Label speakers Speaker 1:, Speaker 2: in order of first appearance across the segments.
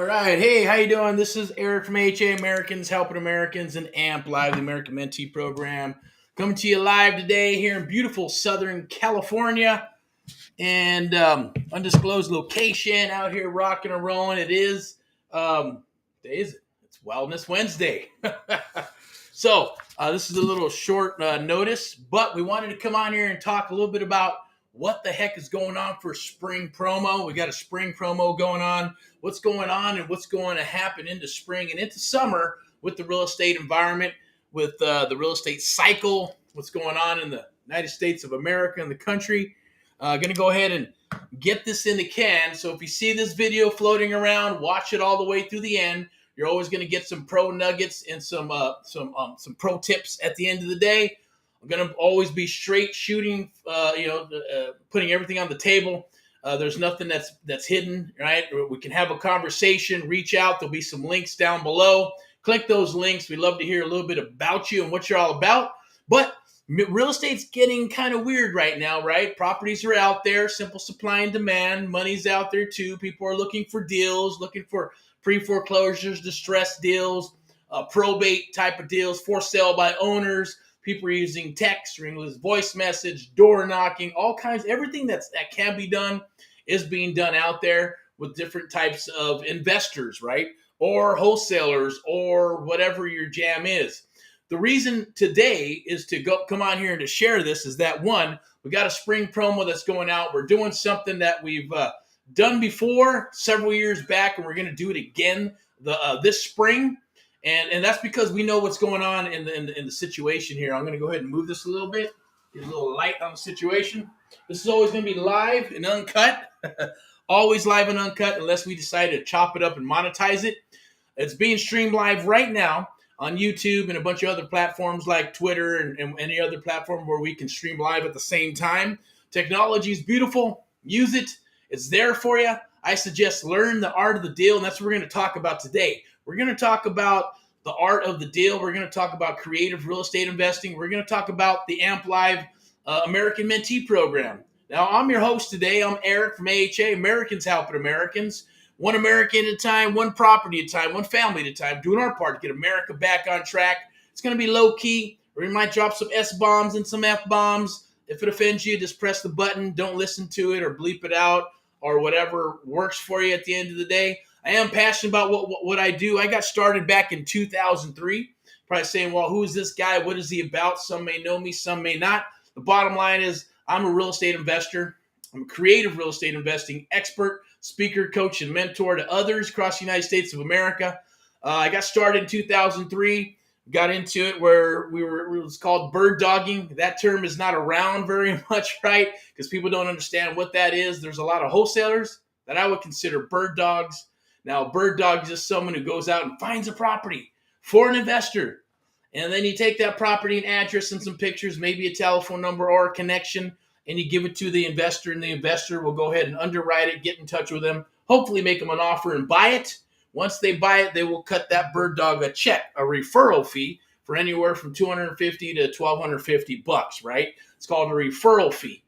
Speaker 1: right. Hey, how you doing? This is Eric from HA Americans Helping Americans and AMPLIFY, the American Mentee Program. Coming to you live today here in beautiful Southern California and undisclosed location out here rocking and rolling. It is, today is it? It's Wellness Wednesday. So this is a little short notice, but we wanted to come on here and talk a little bit about what the heck is going on for spring promo. We got a spring promo going on. What's going on and what's going to happen into spring and into summer with the real estate environment, with the real estate cycle, what's going on in the United States of America and the country. Going to go ahead and get this in the can. So if you see this video floating around, watch it all the way through the end. You're always going to get some pro nuggets and some pro tips at the end of the day. I'm going to always be straight shooting, putting everything on the table. There's nothing that's hidden, right? We can have a conversation, reach out. There'll be some links down below. Click those links. We'd love to hear a little bit about you and what you're all about. But real estate's getting kind of weird right now, right? Properties are out there, simple supply and demand. Money's out there too. People are looking for deals, looking for pre-foreclosures, distressed deals, probate type of deals, for sale by owners. People are using text, ringless voice message, door knocking, all kinds. Everything that can be done is being done out there with different types of investors, right? Or wholesalers, or whatever your jam is. The reason today is to come on here and to share this is that, one, we got a spring promo that's going out. We're doing something that we've done before several years back, and we're going to do it again this spring. And that's because we know what's going on in the situation here. I'm going to go ahead and move this a little bit, get a little light on the situation. This is always going to be live and uncut, always live and uncut unless we decide to chop it up and monetize it. It's being streamed live right now on YouTube and a bunch of other platforms like Twitter and any other platform where we can stream live at the same time. Technology is beautiful. Use it. It's there for you. I suggest learn the art of the deal, and that's what we're going to talk about today. We're going to talk about the art of the deal. We're going to talk about creative real estate investing. We're going to talk about the AMPLIFY American Mentee Program. Now, I'm your host today. I'm Eric from AHA, Americans Helping Americans. One American at a time, one property at a time, one family at a time, doing our part to get America back on track. It's going to be low-key. We might drop some S-bombs and some F-bombs. If it offends you, just press the button. Don't listen to it or bleep it out or whatever works for you at the end of the day. I am passionate about what I do. I got started back in 2003. Probably saying, well, who is this guy? What is he about? Some may know me, some may not. The bottom line is I'm a real estate investor. I'm a creative real estate investing expert, speaker, coach, and mentor to others across the United States of America. I got started in 2003. Got into it where it was called bird dogging. That term is not around very much, right? Because people don't understand what that is. There's a lot of wholesalers that I would consider bird dogs. Now, a bird dog is just someone who goes out and finds a property for an investor. And then you take that property and address and some pictures, maybe a telephone number or a connection, and you give it to the investor, and the investor will go ahead and underwrite it, get in touch with them, hopefully make them an offer and buy it. Once they buy it, they will cut that bird dog a check, a referral fee for anywhere from $250 to $1,250, right? It's called a referral fee.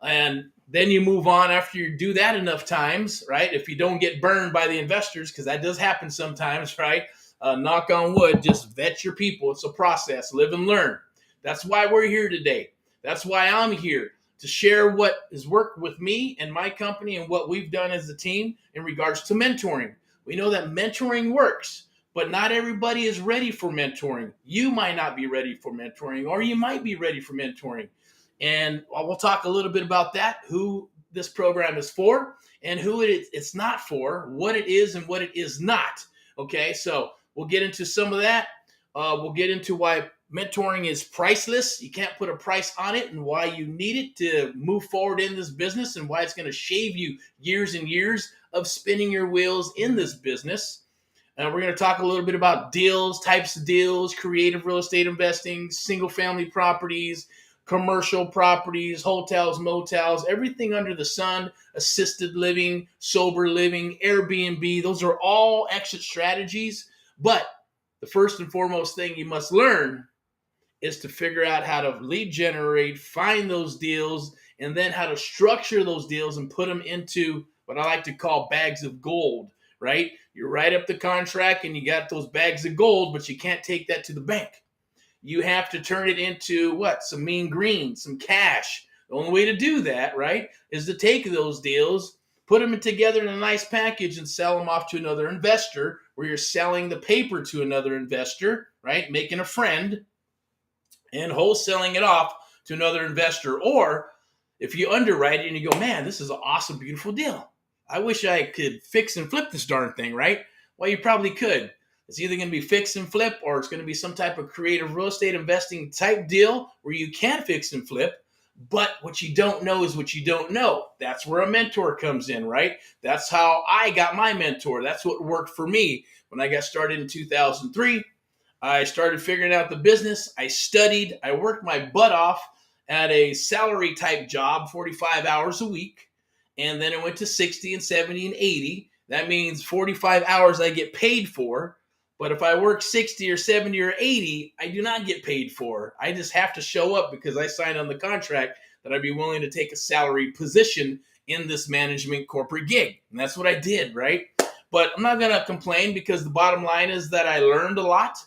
Speaker 1: And then you move on after you do that enough times, right? If you don't get burned by the investors, because that does happen sometimes, right? Knock on wood, just vet your people. It's a process. Live and learn. That's why we're here today. That's why I'm here, to share what has worked with me and my company and what we've done as a team in regards to mentoring. We know that mentoring works, but not everybody is ready for mentoring. You might not be ready for mentoring, or you might be ready for mentoring. And we'll talk a little bit about that, who this program is for and who it's not for, what it is and what it is not. Okay, so we'll get into some of that. We'll get into why mentoring is priceless. You can't put a price on it, and why you need it to move forward in this business, and why it's going to shave you years and years of spinning your wheels in this business. And we're going to talk a little bit about deals, types of deals, creative real estate investing, single family properties, commercial properties, hotels, motels, everything under the sun, assisted living, sober living, Airbnb. Those are all exit strategies. But the first and foremost thing you must learn is to figure out how to lead generate, find those deals, and then how to structure those deals and put them into what I like to call bags of gold, right? You write up the contract and you got those bags of gold, but you can't take that to the bank. You have to turn it into what? Some mean green, some cash. The only way to do that, right, is to take those deals, put them together in a nice package, and sell them off to another investor, where you're selling the paper to another investor, right, making a friend, and wholesaling it off to another investor. Or if you underwrite it and you go, man, this is an awesome, beautiful deal. I wish I could fix and flip this darn thing, right? Well, you probably could. It's either going to be fix and flip, or it's going to be some type of creative real estate investing type deal where you can fix and flip. But what you don't know is what you don't know. That's where a mentor comes in, right? That's how I got my mentor. That's what worked for me when I got started in 2003. I started figuring out the business. I studied. I worked my butt off at a salary type job, 45 hours a week. And then it went to 60 and 70 and 80. That means 45 hours I get paid for. But if I work 60 or 70 or 80, I do not get paid for. I just have to show up because I signed on the contract that I'd be willing to take a salary position in this management corporate gig. And that's what I did, right? But I'm not going to complain, because the bottom line is that I learned a lot.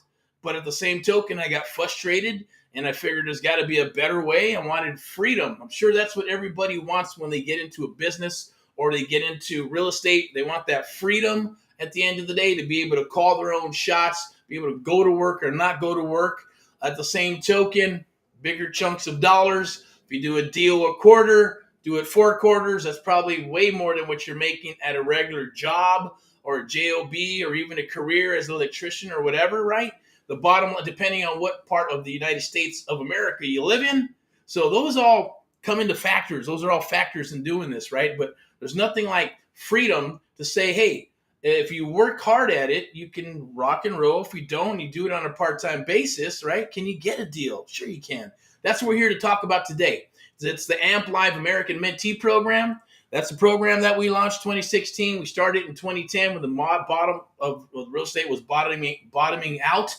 Speaker 1: But at the same token, I got frustrated, and I figured there's got to be a better way. I wanted freedom. I'm sure that's what everybody wants when they get into a business or they get into real estate. They want that freedom at the end of the day to be able to call their own shots, be able to go to work or not go to work. At the same token, bigger chunks of dollars. If you do a deal a quarter, do it 4 quarters. That's probably way more than what you're making at a regular job or a job or even a career as an electrician or whatever, right? The bottom line, depending on what part of the United States of America you live in. So those all come into factors. Those are all factors in doing this, right? But there's nothing like freedom to say, hey, if you work hard at it, you can rock and roll. If you don't, you do it on a part-time basis, right? Can you get a deal? Sure you can. That's what we're here to talk about today. It's the AMPLIFY American Mentee Program. That's a program that we launched 2016. We started in 2010 when the bottom of real estate was bottoming out.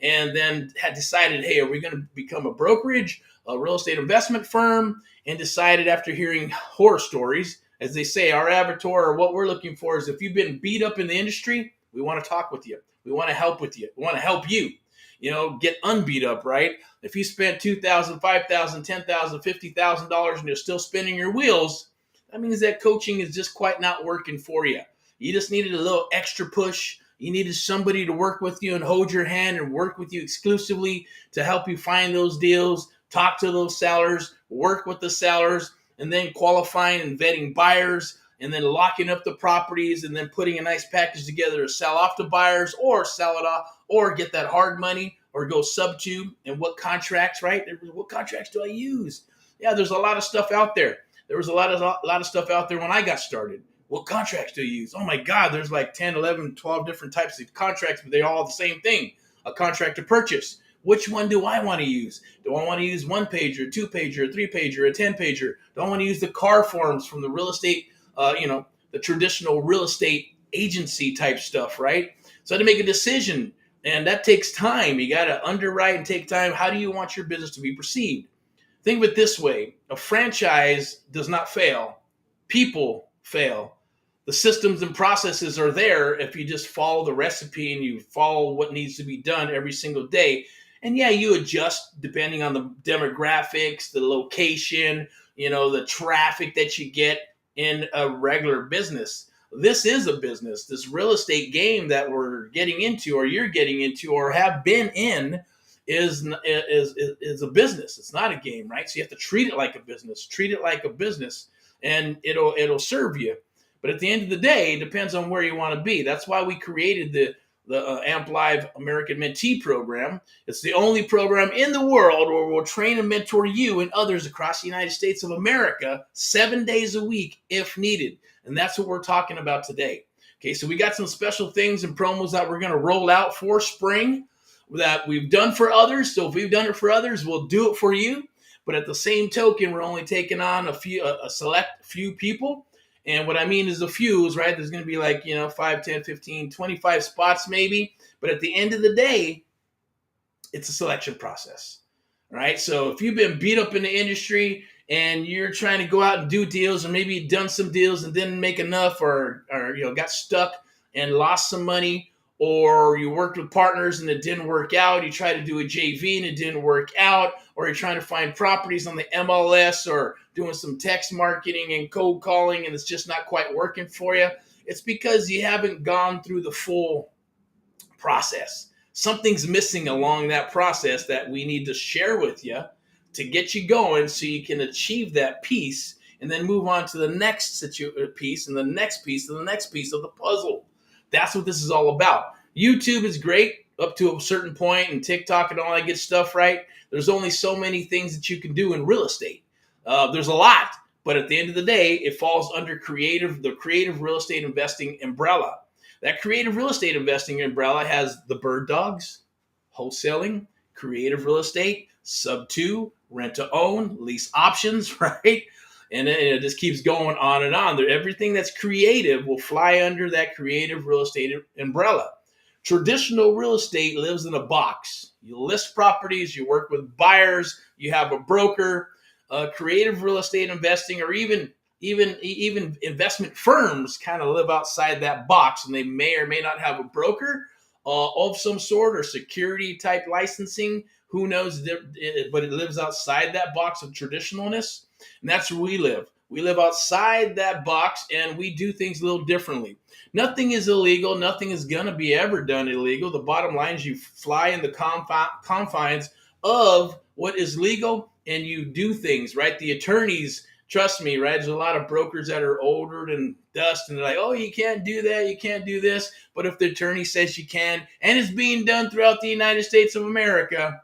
Speaker 1: And then had decided, hey, are we going to become a brokerage, a real estate investment firm? And decided, after hearing horror stories, as they say, our avatar, or what we're looking for, is if you've been beat up in the industry, we want to talk with you. We want to help with you. We want to help you, get unbeat up, right? If you spent $2,000, $5,000, $10,000, $50,000 and you're still spinning your wheels, that means that coaching is just quite not working for you. You just needed a little extra push. You needed somebody to work with you and hold your hand and work with you exclusively to help you find those deals, talk to those sellers, work with the sellers, and then qualifying and vetting buyers, and then locking up the properties, and then putting a nice package together to sell off to buyers, or sell it off, or get that hard money, or go sub to. And what contracts, right? What contracts do I use? Yeah, there's a lot of stuff out there. There was a lot of stuff out there when I got started. What contracts do you use? Oh my God, there's like 10, 11, 12 different types of contracts, but they're all the same thing. A contract to purchase. Which one do I want to use? Do I want to use 1-pager, 2-pager, 3-pager, a 10-pager? Do I want to use the car forms from the real estate, the traditional real estate agency type stuff, right? So I had to make a decision, and that takes time. You got to underwrite and take time. How do you want your business to be perceived? Think of it this way. A franchise does not fail. People fail. The systems and processes are there if you just follow the recipe and you follow what needs to be done every single day. And yeah, you adjust depending on the demographics, the location, the traffic that you get in a regular business. This is a business. This real estate game that we're getting into, or you're getting into, or have been in, is a business. It's not a game, right? So you have to treat it like a business. Treat it like a business, and it'll serve you. But at the end of the day, it depends on where you want to be. That's why we created the AMPLIFY American Mentee Program. It's the only program in the world where we'll train and mentor you and others across the United States of America 7 days a week if needed. And that's what we're talking about today. Okay, so we got some special things and promos that we're going to roll out for spring that we've done for others. So if we've done it for others, we'll do it for you. But at the same token, we're only taking on a select few people. And what I mean is a few, right? There's going to be like, 5, 10, 15, 25 spots maybe. But at the end of the day, it's a selection process, right? So if you've been beat up in the industry and you're trying to go out and do deals, or maybe you've done some deals and didn't make enough, or got stuck and lost some money, or you worked with partners and it didn't work out. You tried to do a JV and it didn't work out, or you're trying to find properties on the MLS or doing some text marketing and cold calling and it's just not quite working for you. It's because you haven't gone through the full process. Something's missing along that process that we need to share with you to get you going so you can achieve that piece and then move on to the next piece and the next piece and the next piece of the puzzle. That's what this is all about. YouTube is great up to a certain point, and TikTok and all that good stuff, right? There's only so many things that you can do in real estate. There's a lot, but at the end of the day, it falls under the creative real estate investing umbrella. That creative real estate investing umbrella has the bird dogs, wholesaling, creative real estate, sub two, rent to own, lease options, right? And it just keeps going on and on. Everything that's creative will fly under that creative real estate umbrella. Traditional real estate lives in a box. You list properties, you work with buyers, you have a broker. Creative real estate investing, or even investment firms, kind of live outside that box, and they may or may not have a broker of some sort or security type licensing. Who knows? But it lives outside that box of traditionalness, and that's where we live. We live outside that box, and we do things a little differently. Nothing is illegal. Nothing is going to be ever done illegal. The bottom line is you fly in the confines of what is legal, and you do things, right? The attorneys, trust me, right? There's a lot of brokers that are older than dust, and they're like, oh, you can't do that, you can't do this. But if the attorney says you can, and it's being done throughout the United States of America,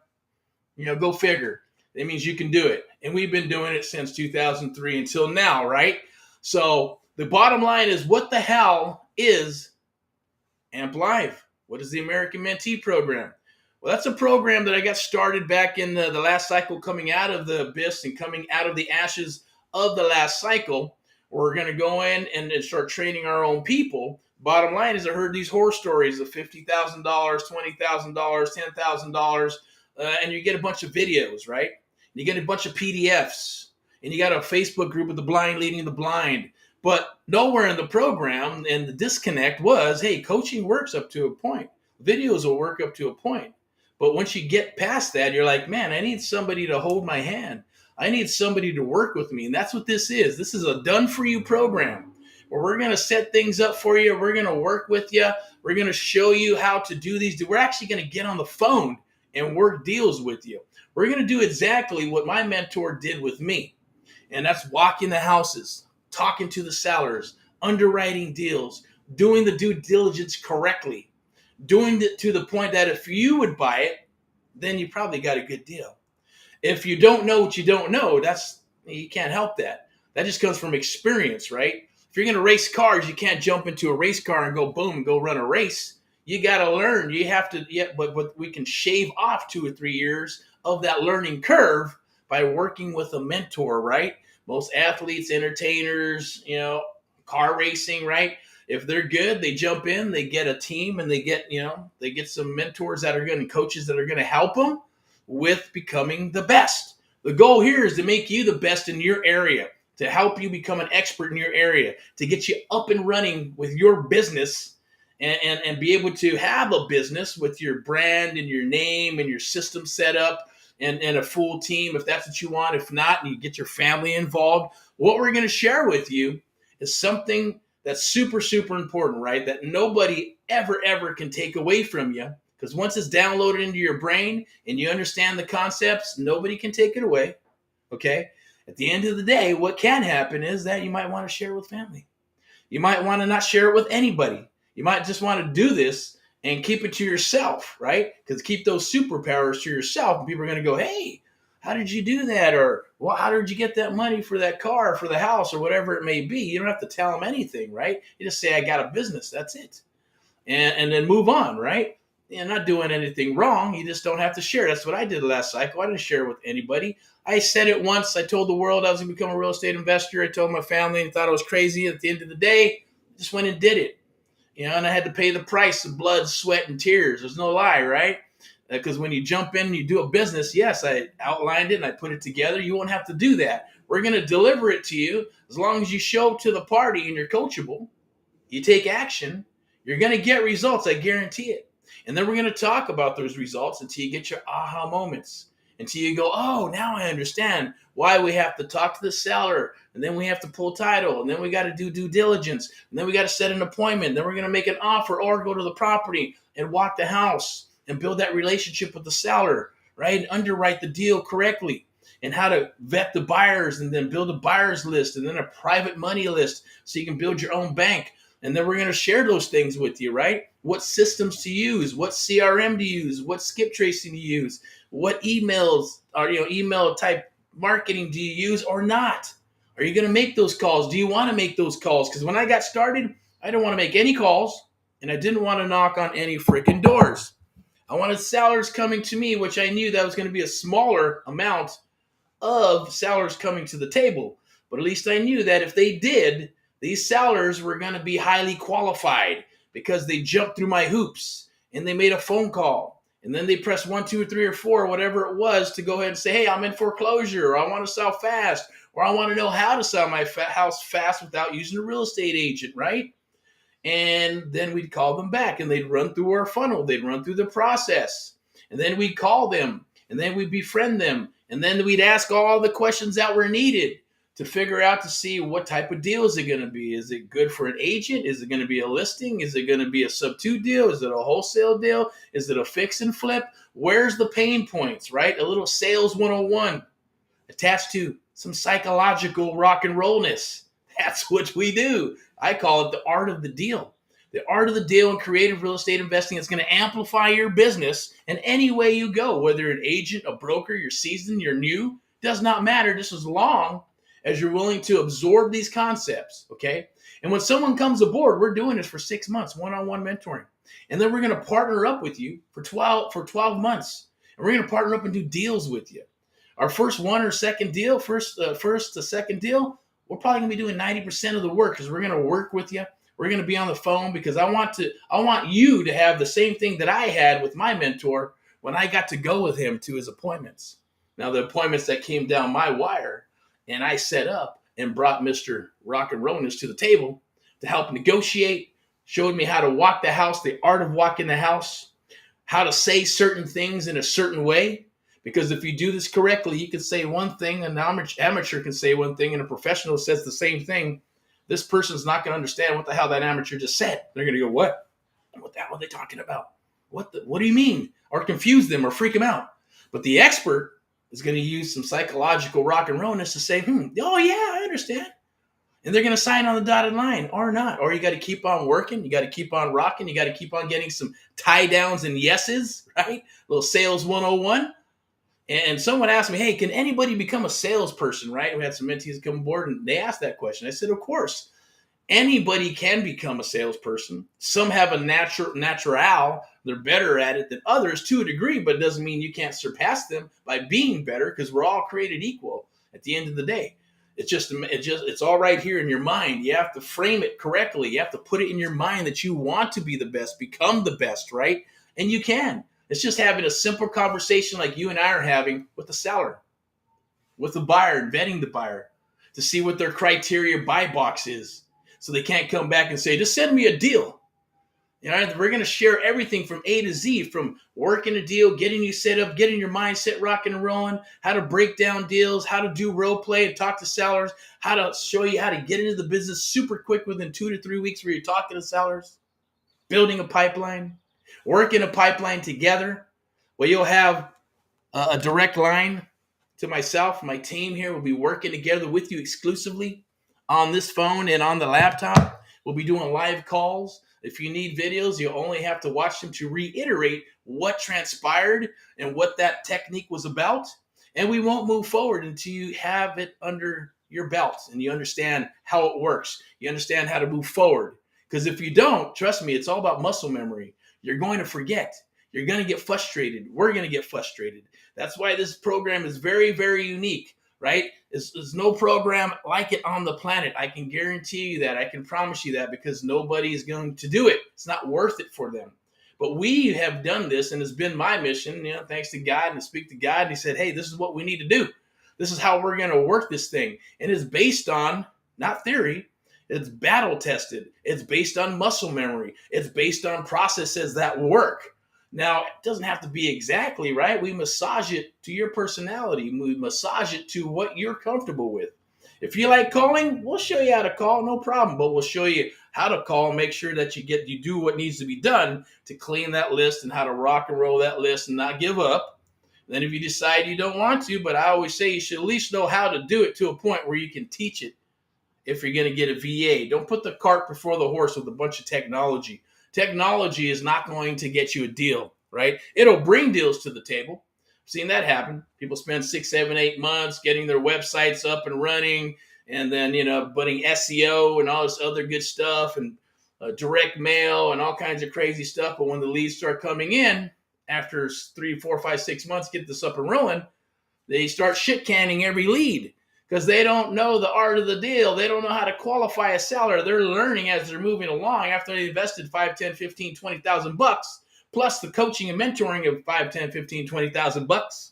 Speaker 1: go figure. That means you can do it. And we've been doing it since 2003 until now, right? So the bottom line is, what the hell is AMPLIFY? What is the American Mentee Program? Well, that's a program that I got started back in the last cycle, coming out of the abyss and coming out of the ashes of the last cycle. We're going to go in and start training our own people. Bottom line is, I heard these horror stories of $50,000, $20,000, $10,000, and you get a bunch of videos, right? You get a bunch of PDFs, and you got a Facebook group of the blind leading the blind. But nowhere in the program, and the disconnect was, hey, coaching works up to a point. Videos will work up to a point. But once you get past that, you're like, man, I need somebody to hold my hand. I need somebody to work with me. And that's what this is. This is a done-for-you program where we're going to set things up for you. We're going to work with you. We're going to show you how to do these. We're actually going to get on the phone and work deals with you. We're going to do exactly what my mentor did with me. And that's walking the houses, talking to the sellers, underwriting deals, doing the due diligence correctly, doing it to the point that if you would buy it, then you probably got a good deal. If you don't know what you don't know, you can't help that. That just comes from experience, right? If you're going to race cars, you can't jump into a race car and go boom and go run a race. You got to learn. You have to, but we can shave off 2 or 3 years of that learning curve by working with a mentor, right? Most athletes, entertainers, car racing, right? If they're good, they jump in, they get a team, and they get some mentors coaches that are going to help them with becoming the best. The goal here is to make you the best in your area, to help you become an expert in your area, to get you up and running with your business and be able to have a business with your brand and your name and your system set up and a full team if that's what you want. If not, and you get your family involved, what we're going to share with you is something that's super, super important, right? That nobody ever can take away from you. Because once it's downloaded into your brain and you understand the concepts, nobody can take it away, okay? At the end of the day, what can happen is that you might want to share it with family. You might want to not share it with anybody. You might just want to do this and keep it to yourself, right? Because keep those superpowers to yourself, and people are going to go, hey, how did you do that? Or, well, how did you get that money for that car, for the house, or whatever it may be? You don't have to tell them anything, right? You just say, I got a business. That's it. And then move on, right? You're not doing anything wrong. You just don't have to share. That's what I did last cycle. I didn't share with anybody. I said it once. I told the world I was going to become a real estate investor. I told my family and thought I was crazy. At the end of the day, I just went and did it. And I had to pay the price of blood, sweat, and tears. There's no lie, right? Because when you jump in and you do a business, yes, I outlined it and I put it together. You won't have to do that. We're going to deliver it to you as long as you show up to the party and you're coachable. You take action. You're going to get results. I guarantee it. And then we're going to talk about those results until you get your aha moments, until you go, oh, now I understand why we have to talk to the seller, and then we have to pull title, and then we got to do due diligence, and then we got to set an appointment, then we're going to make an offer or go to the property and walk the house and build that relationship with the seller, right? And underwrite the deal correctly, and how to vet the buyers, and then build a buyer's list, and then a private money list so you can build your own bank. And then we're going to share those things with you, right? What systems to use, what CRM to use, what skip tracing to use, what emails or email type marketing do you use or not? Are you going to make those calls? Do you want to make those calls? Because when I got started, I didn't want to make any calls, and I didn't want to knock on any freaking doors. I wanted sellers coming to me, which I knew that was going to be a smaller amount of sellers coming to the table. But at least I knew that if they did, these sellers were going to be highly qualified because they jumped through my hoops and they made a phone call. And then they pressed 1, 2, 3, or 4, whatever it was, to go ahead and say, hey, I'm in foreclosure, or I want to sell fast, or I want to know how to sell my house fast without using a real estate agent, right? And then we'd call them back, and they'd run through our funnel. They'd run through the process. And then we'd call them, and then we'd befriend them. And then we'd ask all the questions that were needed to figure out to see what type of deal is it going to be. Is it good for an agent? Is it going to be a listing? Is it going to be a sub-2 deal? Is it a wholesale deal? Is it a fix and flip? Where's the pain points, right? A little sales 101 attached to some psychological rock and rollness. That's what we do. I call it the art of the deal. The art of the deal in creative real estate investing is going to amplify your business in any way you go, whether you're an agent, a broker, you're seasoned, you're new, does not matter, just as long as you're willing to absorb these concepts, okay? And when someone comes aboard, we're doing this for 6 months, one-on-one mentoring. And then we're going to partner up with you for 12 months. And we're going to partner up and do deals with you. Our first second deal, first to second deal, we're probably going to be doing 90% of the work because we're going to work with you. We're going to be on the phone because I want you to have the same thing that I had with my mentor when I got to go with him to his appointments. Now, the appointments that came down my wire, and I set up and brought Mr. Rock and Rollness to the table to help negotiate, showed me how to walk the house, the art of walking the house, how to say certain things in a certain way. Because if you do this correctly, you can say one thing, an amateur can say one thing, and a professional says the same thing. This person's not going to understand what the hell that amateur just said. They're going to go, what? What the hell are they talking about? What do you mean? Or confuse them or freak them out. But the expert is going to use some psychological rock and rollness to say, oh yeah, I understand. And they're going to sign on the dotted line or not. Or you got to keep on working. You got to keep on rocking. You got to keep on getting some tie downs and yeses, right? A little sales 101. And someone asked me, hey, can anybody become a salesperson, right? We had some mentees come aboard and they asked that question. I said, of course, anybody can become a salesperson. Some have a natural, they're better at it than others to a degree, but it doesn't mean you can't surpass them by being better because we're all created equal at the end of the day. It's all right here in your mind. You have to frame it correctly. You have to put it in your mind that you want to be the best, become the best, right? And you can. It's just having a simple conversation like you and I are having with the seller, with the buyer, and vetting the buyer to see what their criteria buy box is. So they can't come back and say, just send me a deal. You know, we're going to share everything from A to Z, from working a deal, getting you set up, getting your mindset rocking and rolling, how to break down deals, how to do role play and talk to sellers, how to show you how to get into the business super quick within 2 to 3 weeks where you're talking to sellers, building a pipeline, working a pipeline together where you'll have a direct line to myself. My team here will be working together with you exclusively on this phone and on the laptop. We'll be doing live calls. If you need videos, you'll only have to watch them to reiterate what transpired and what that technique was about. And we won't move forward until you have it under your belt and you understand how it works. You understand how to move forward. Because if you don't, trust me, it's all about muscle memory. You're going to forget. You're going to get frustrated. We're going to get frustrated. That's why this program is very, very unique, right? There's no program like it on the planet. I can guarantee you that. I can promise you that because nobody is going to do it. It's not worth it for them. But we have done this, and it's been my mission, thanks to God, and to speak to God. And he said, hey, this is what we need to do. This is how we're going to work this thing. And it's based on, not theory, It's battle tested. It's based on muscle memory. It's based on processes that work. Now, it doesn't have to be exactly right. We massage it to your personality. We massage it to what you're comfortable with. If you like calling, we'll show you how to call, no problem. But we'll show you how to call and make sure that you do what needs to be done to clean that list and how to rock and roll that list and not give up. Then if you decide you don't want to, but I always say you should at least know how to do it to a point where you can teach it. If you're going to get a VA, don't put the cart before the horse with a bunch of technology. Technology is not going to get you a deal, right? It'll bring deals to the table. I've seen that happen. People spend 6, 7, 8 months getting their websites up and running, and then, putting SEO and all this other good stuff and direct mail and all kinds of crazy stuff. But when the leads start coming in, after 3, 4, 5, 6 months, get this up and rolling, they start shit canning every lead because they don't know the art of the deal. They don't know how to qualify a seller. They're learning as they're moving along after they invested 5, 10, 15, 20,000 bucks, plus the coaching and mentoring of 5, 10, 15, 20,000 bucks.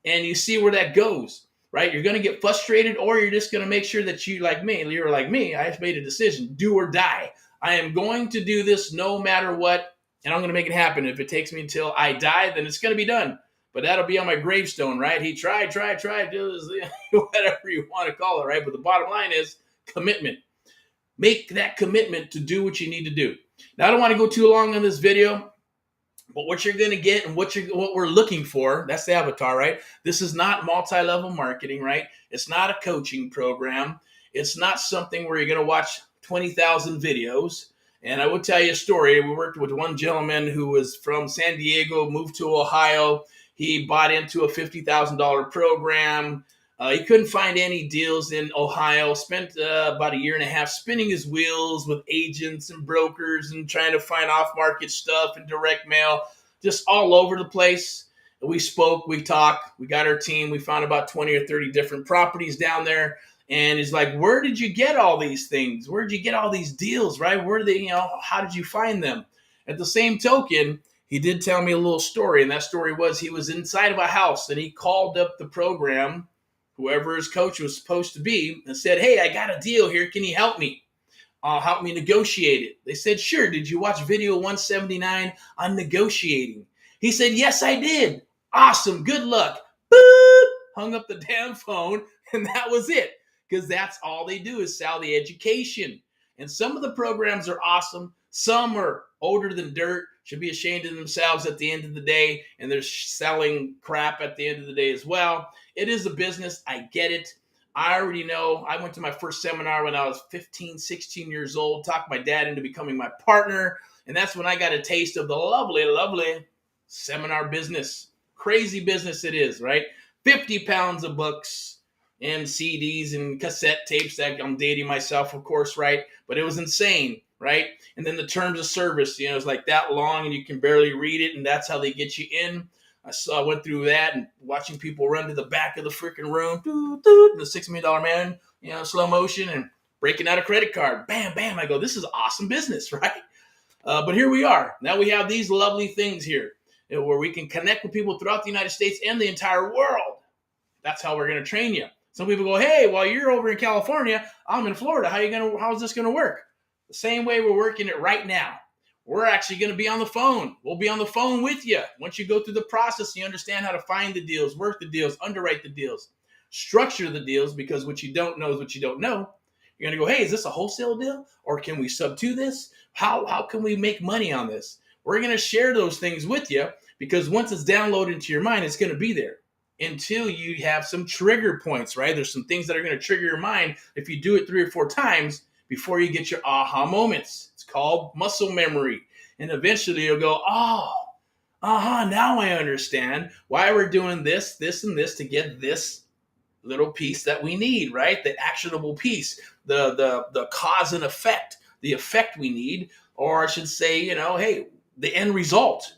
Speaker 1: And you see where that goes, right? You're going to get frustrated, or you're just going to make sure that you're like me. I made a decision, do or die. I am going to do this no matter what, and I'm going to make it happen. If it takes me until I die, then it's going to be done. But that'll be on my gravestone, right? He tried, do this, whatever you want to call it, right? But the bottom line is commitment. Make that commitment to do what you need to do. Now, I don't want to go too long on this video, but what you're going to get and what we're looking for, that's the avatar, right? This is not multi-level marketing, right? It's not a coaching program. It's not something where you're going to watch 20,000 videos. And I will tell you a story. We worked with one gentleman who was from San Diego, moved to Ohio. He bought into a $50,000 program. He couldn't find any deals in Ohio. Spent about 1.5 years spinning his wheels with agents and brokers and trying to find off-market stuff and direct mail, just all over the place. We spoke, we talked, we got our team. We found about 20 or 30 different properties down there. And he's like, where did you get all these things? Where did you get all these deals, right? Where did they, how did you find them? At the same token, he did tell me a little story, and that story was he was inside of a house, and he called up the program, whoever his coach was supposed to be, and said, hey, I got a deal here. Can you help me? Help me negotiate it. They said, sure. Did you watch video 179 on negotiating? He said, yes, I did. Awesome. Good luck. Boop. Hung up the damn phone, and that was it, because that's all they do is sell the education. And some of the programs are awesome. Some are older than dirt, should be ashamed of themselves at the end of the day, and they're selling crap at the end of the day as well. It is a business. I get it. I already know. I went to my first seminar when I was 15, 16 years old, talked my dad into becoming my partner, and that's when I got a taste of the lovely, lovely seminar business. Crazy business it is, right? 50 pounds of books and CDs and cassette tapes. That I'm dating myself, of course, right? But it was insane, right? And then the terms of service, it's like that long and you can barely read it, and that's how they get you in. I went through that and watching people run to the back of the freaking room, the $6 million man, slow motion and breaking out a credit card. Bam, bam. I go, this is awesome business, right? But here we are. Now we have these lovely things here where we can connect with people throughout the United States and the entire world. That's how we're going to train you. Some people go, hey, while you're over in California, I'm in Florida. How's this going to work? The same way we're working it right now. We're actually going to be on the phone. We'll be on the phone with you. Once you go through the process, you understand how to find the deals, work the deals, underwrite the deals, structure the deals, because what you don't know is what you don't know. You're going to go, hey, is this a wholesale deal? Or can we sub to this? How can we make money on this? We're going to share those things with you, because once it's downloaded into your mind, it's going to be there until you have some trigger points, right? There's some things that are going to trigger your mind if you do it 3 or 4 times before you get your aha moments. It's called muscle memory. And eventually you'll go, now I understand why we're doing this, this, and this to get this little piece that we need, right? The actionable piece, the cause and effect, the effect we need, or I should say, hey, the end result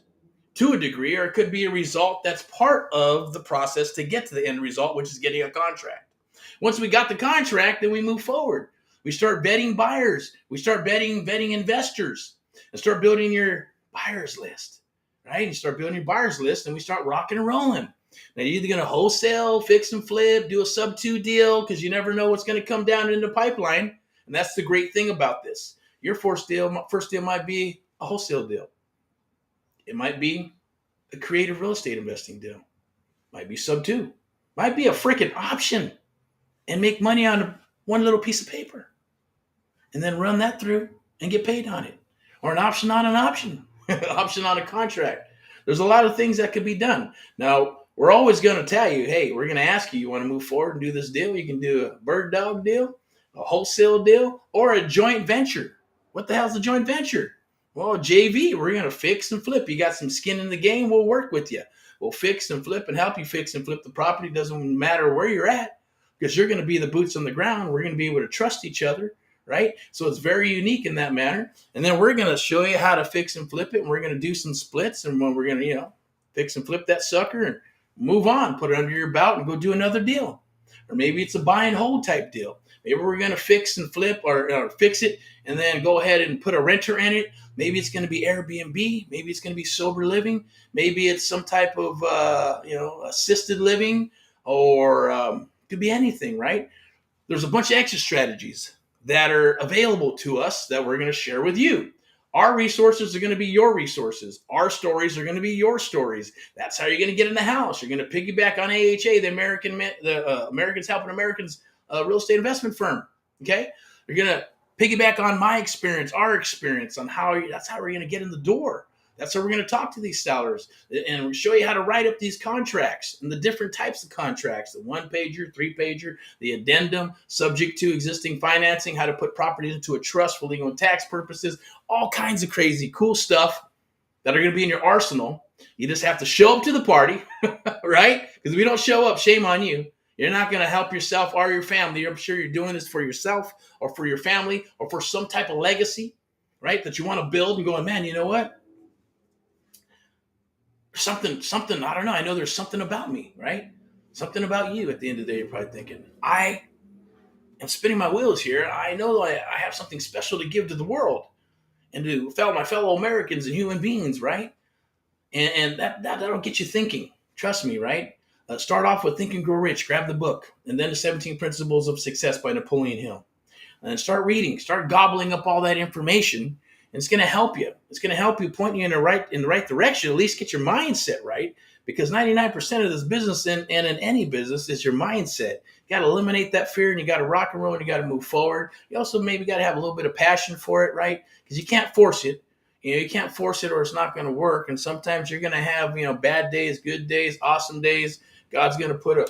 Speaker 1: to a degree, or it could be a result that's part of the process to get to the end result, which is getting a contract. Once we got the contract, then we move forward. We start vetting buyers. We start vetting investors, and start building your buyers list, right? You start building your buyers list, and we start rocking and rolling. Now, you're either going to wholesale, fix and flip, do a sub-2 deal, because you never know what's going to come down in the pipeline. And that's the great thing about this. Your first deal might be a wholesale deal. It might be a creative real estate investing deal. Might be sub two. Might be a freaking option and make money on one little piece of paper and then run that through and get paid on it. Or an option on an option, option on a contract. There's a lot of things that could be done. Now, we're always going to tell you, hey, we're going to ask you, you want to move forward and do this deal? You can do a bird dog deal, a wholesale deal, or a joint venture. What the hell's a joint venture? Well, JV, we're going to fix and flip. You got some skin in the game, we'll work with you. We'll fix and flip and help you fix and flip the property. Doesn't matter where you're at because you're going to be the boots on the ground. We're going to be able to trust each other, right? So it's very unique in that manner. And then we're going to show you how to fix and flip it. And we're going to do some splits. And when we're going to, fix and flip that sucker and move on, put it under your belt and go do another deal. Or maybe it's a buy and hold type deal. Maybe we're going to fix and flip or fix it and then go ahead and put a renter in it. Maybe it's going to be Airbnb. Maybe it's going to be sober living. Maybe it's some type of, assisted living or could be anything, right? There's a bunch of exit strategies that are available to us that we're going to share with you. Our resources are going to be your resources. Our stories are going to be your stories. That's how you're going to get in the house. You're going to piggyback on AHA, the Americans Helping Americans real estate investment firm. Okay, you're going to piggyback on my experience, our experience on that's how we're going to get in the door. That's how we're going to talk to these sellers and show you how to write up these contracts and the different types of contracts, the 1-pager, 3-pager, the addendum, subject to existing financing, how to put properties into a trust for legal and tax purposes, all kinds of crazy cool stuff that are going to be in your arsenal. You just have to show up to the party, right? Because if you don't show up, shame on you. You're not going to help yourself or your family. I'm sure you're doing this for yourself or for your family or for some type of legacy, right, that you want to build and going, man, you know what? Something, I don't know. I know there's something about me, right? Something about you at the end of the day. You're probably thinking, I am spinning my wheels here. I know I have something special to give to the world and to my fellow Americans and human beings, right? And that'll get you thinking. Trust me, right? Start off with Think and Grow Rich. Grab the book. And then the 17 Principles of Success by Napoleon Hill. And start reading. Start gobbling up all that information. And it's going to help you. It's going to help you point you in the right direction, at least get your mindset right. Because 99% of this business and in any business is your mindset. You got to eliminate that fear and you got to rock and roll and you got to move forward. You also maybe got to have a little bit of passion for it, right? Because you can't force it. You can't force it or it's not going to work. And sometimes you're going to have, bad days, good days, awesome days. God's going to put a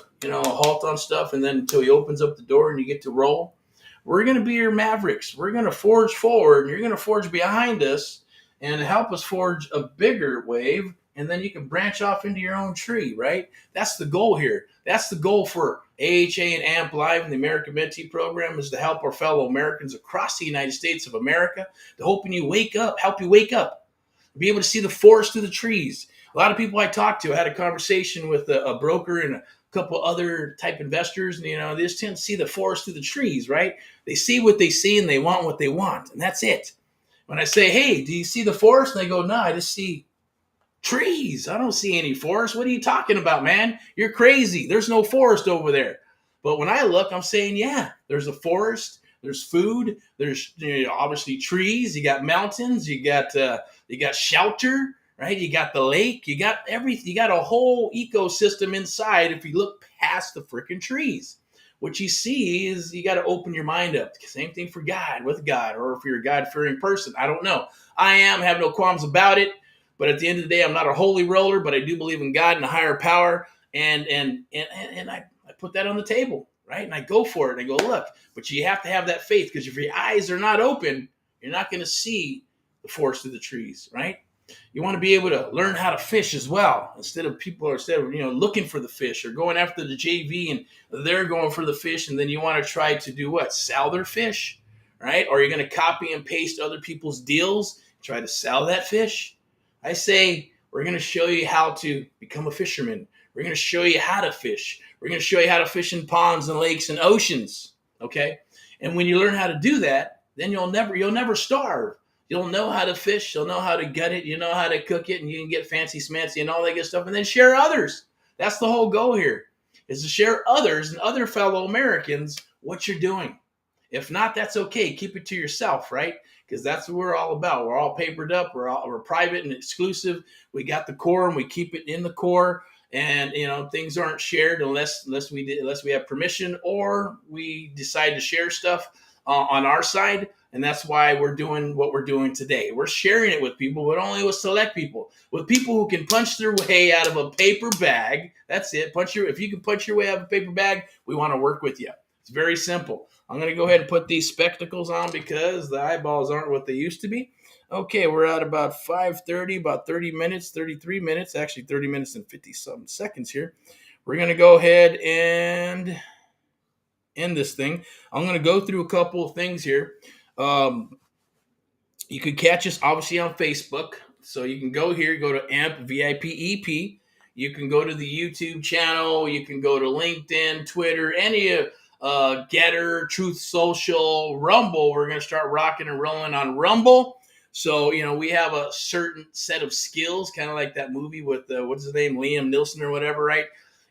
Speaker 1: halt on stuff and then until he opens up the door and you get to roll. We're going to be your mavericks. We're going to forge forward and you're going to forge behind us and help us forge a bigger wave. And then you can branch off into your own tree, right? That's the goal here. That's the goal for AHA and AMPLIFY and the American Mentee Program is to help our fellow Americans across the United States of America, to help you wake up, be able to see the forest through the trees. A lot of people I talked to, I had a conversation with a broker and a couple other type investors, and they just tend to see the forest through the trees, right? They see what they see and they want what they want, and that's it. When I say, hey, do you see the forest? And they go, no, I just see trees. I don't see any forest. What are you talking about, man? You're crazy. There's no forest over there. But when I look, I'm saying, yeah, there's a forest. There's food. There's obviously trees. You got mountains. You got shelter, right? You got the lake. You got everything. You got a whole ecosystem inside. If you look past the freaking trees, what you see is you got to open your mind up. Same thing for God, with God, or if you're a God-fearing person. I don't know. I have no qualms about it. But at the end of the day, I'm not a holy roller, but I do believe in God and a higher power. And I put that on the table, right? And I go for it. And I go, look, but you have to have that faith because if your eyes are not open, you're not going to see the forest through the trees, right? You want to be able to learn how to fish as well. Instead of looking for the fish or going after the JV and they're going for the fish. And then you want to try to do what? Sell their fish, right? Or you're going to copy and paste other people's deals, try to sell that fish. I say, we're going to show you how to become a fisherman. We're going to show you how to fish. We're going to show you how to fish in ponds and lakes and oceans. Okay. And when you learn how to do that, then you'll never starve. You'll know how to fish. You'll know how to gut it. You know how to cook it and you can get fancy smancy and all that good stuff and then share others. That's the whole goal here is to share others and other fellow Americans what you're doing. If not, that's okay. Keep it to yourself, right? Because that's what we're all about. We're all papered up. We're private and exclusive. We got the core, and we keep it in the core. And things aren't shared unless we have permission, or we decide to share stuff on our side. And that's why we're doing what we're doing today. We're sharing it with people, but only with select people, with people who can punch their way out of a paper bag. That's it. If you can punch your way out of a paper bag, we want to work with you. It's very simple. I'm going to go ahead and put these spectacles on because the eyeballs aren't what they used to be. Okay, we're at about 5:30, about 30 minutes, 33 minutes, actually 30 minutes and 50-something seconds here. We're going to go ahead and end this thing. I'm going to go through a couple of things here. You could catch us obviously on Facebook. So you can go here, go to AMP VIP EP. You can go to the YouTube channel. You can go to LinkedIn, Twitter, any of Getter, Truth Social, Rumble. We're going to start rocking and rolling on Rumble. So, we have a certain set of skills, kind of like that movie with, what's his name, Liam Neeson or whatever, right?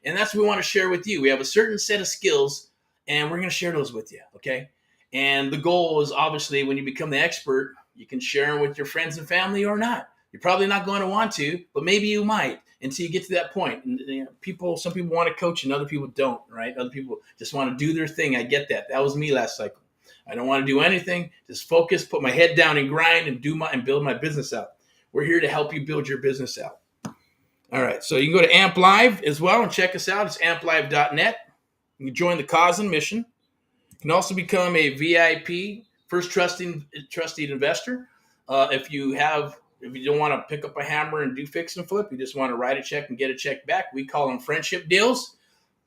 Speaker 1: And that's what we want to share with you. We have a certain set of skills, and we're going to share those with you, okay? And the goal is obviously when you become the expert, you can share them with your friends and family or not. You're probably not going to want to, but maybe you might until you get to that point. And some people want to coach and other people don't, right? Other people just want to do their thing. I get that. That was me last cycle. I don't want to do anything. Just focus, put my head down and grind and build my business out. We're here to help you build your business out. All right. So you can go to AMP Live as well and check us out. It's amplive.net. You can join the cause and mission. You can also become a VIP, first trusted investor. If you don't want to pick up a hammer and do fix and flip, you just want to write a check and get a check back. We call them friendship deals.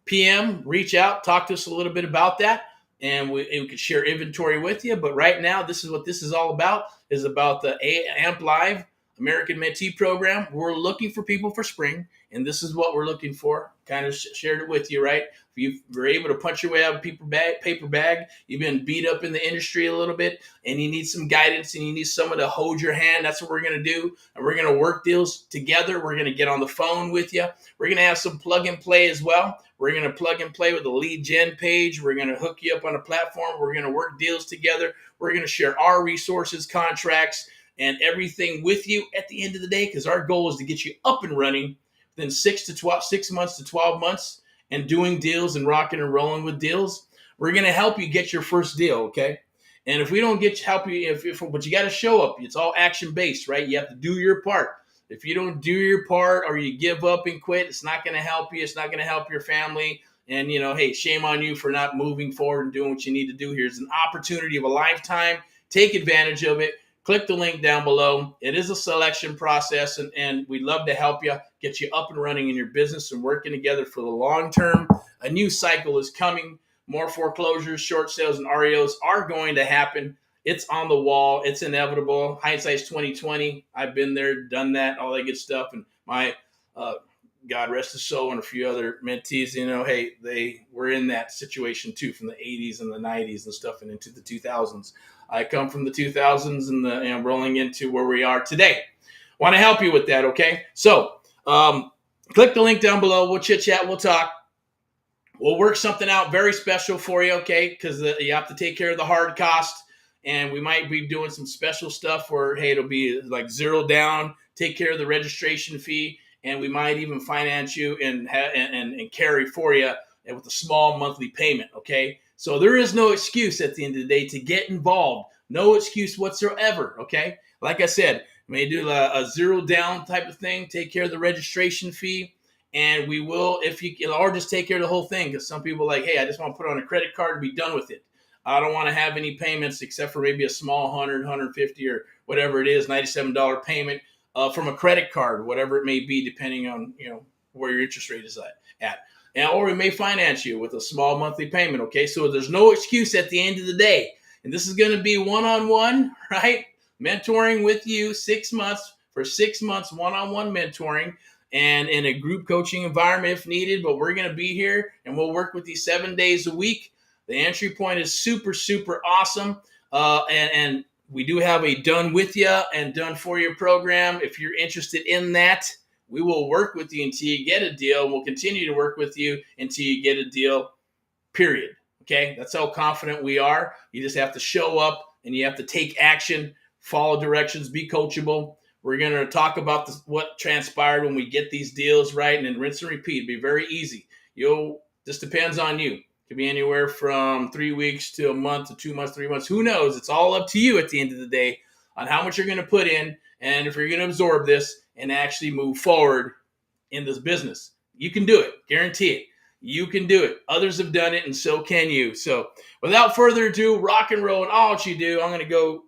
Speaker 1: PM, reach out, talk to us a little bit about that, and we could share inventory with you. But right now, this is what this is all about, is about the AMP Live American Mentee Program. We're looking for people for spring, and this is what we're looking for. Kind of shared it with you, right? If you were able to punch your way out of a paper bag, you've been beat up in the industry a little bit, and you need some guidance, and you need someone to hold your hand. That's what we're going to do, and we're going to work deals together. We're going to get on the phone with you. We're going to have some plug and play as well. We're going to plug and play with a lead gen page. We're going to hook you up on a platform. We're going to work deals together. We're going to share our resources, contracts, and everything with you at the end of the day, because our goal is to get you up and running within 6 months to 12 months and doing deals and rocking and rolling with deals. We're going to help you get your first deal, okay? And if we don't help you, but you got to show up. It's all action-based, right? You have to do your part. If you don't do your part or you give up and quit, it's not going to help you. It's not going to help your family. And, hey, shame on you for not moving forward and doing what you need to do here. It's an opportunity of a lifetime. Take advantage of it. Click the link down below. It is a selection process, and we'd love to help you, get you up and running in your business and working together for the long term. A new cycle is coming. More foreclosures, short sales, and REOs are going to happen. It's on the wall. It's inevitable. Hindsight's 2020. I've been there, done that, all that good stuff. And my God rest his soul and a few other mentees, hey, they were in that situation too, from the 80s and the 90s and stuff and into the 2000s. I come from the 2000s and rolling into where we are today. Want to help you with that, okay? So click the link down below. We'll chit-chat. We'll talk. We'll work something out very special for you, okay? Because you have to take care of the hard cost. And we might be doing some special stuff where, hey, it'll be like zero down, take care of the registration fee, and we might even finance you and carry for you with a small monthly payment, okay? So there is no excuse at the end of the day to get involved. No excuse whatsoever, okay? Like I said, we may do a zero down type of thing, take care of the registration fee, and we will, or just take care of the whole thing, because some people are like, hey, I just want to put on a credit card and be done with it. I don't want to have any payments except for maybe a small 100, 150 or whatever it is, $97 payment from a credit card, whatever it may be, depending on where your interest rate is at. Or we may finance you with a small monthly payment, okay? So there's no excuse at the end of the day. And this is going to be one-on-one, right? Mentoring with you 6 months, for 6 months, one-on-one mentoring, and in a group coaching environment if needed. But we're going to be here, and we'll work with you 7 days a week. The entry point is super, super awesome. And we do have a done with you and done for you program. If you're interested in that, we will work with you until you get a deal. We'll continue to work with you until you get a deal, period. Okay, that's how confident we are. You just have to show up and you have to take action, follow directions, be coachable. We're going to talk about what transpired when we get these deals right, and then rinse and repeat. It'll be very easy. This depends on you. It could be anywhere from 3 weeks to a month to 2 months, 3 months. Who knows? It's all up to you at the end of the day on how much you're going to put in and if you're going to absorb this and actually move forward in this business. You can do it. Guarantee it. You can do it. Others have done it, and so can you. So without further ado, rock and roll and all what you do. I'm going to go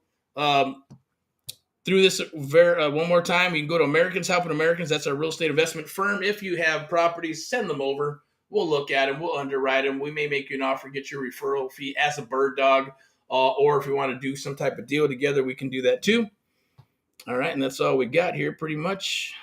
Speaker 1: through this one more time. You can go to Americans Helping Americans. That's our real estate investment firm. If you have properties, send them over. We'll look at them. We'll underwrite them. We may make you an offer, get your referral fee as a bird dog. Or if we want to do some type of deal together, we can do that too. All right, and that's all we got here pretty much.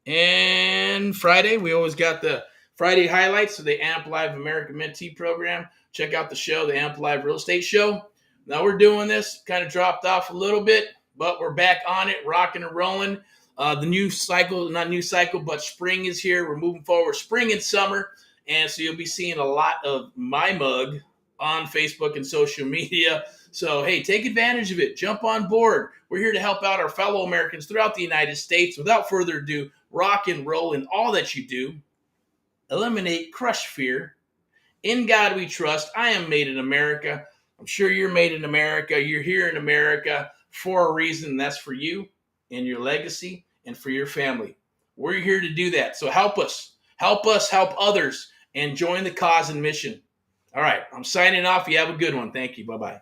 Speaker 1: And Friday, we always got the Friday highlights of the AMPLIFY American Mentee Program. Check out the show, the AMPLIFY Real Estate Show. Now we're doing this, kind of dropped off a little bit, but we're back on it, rocking and rolling. The new cycle, not new cycle, but spring is here. We're moving forward, spring and summer. And so you'll be seeing a lot of my mug on Facebook and social media. So, hey, take advantage of it. Jump on board. We're here to help out our fellow Americans throughout the United States. Without further ado, rock and roll in all that you do. Eliminate, crush fear. In God we trust. I am made in America. I'm sure you're made in America. You're here in America for a reason, and that's for you and your legacy and for your family. We're here to do that. So help us. Help us help others and join the cause and mission. All right, I'm signing off. You have a good one. Thank you. Bye-bye.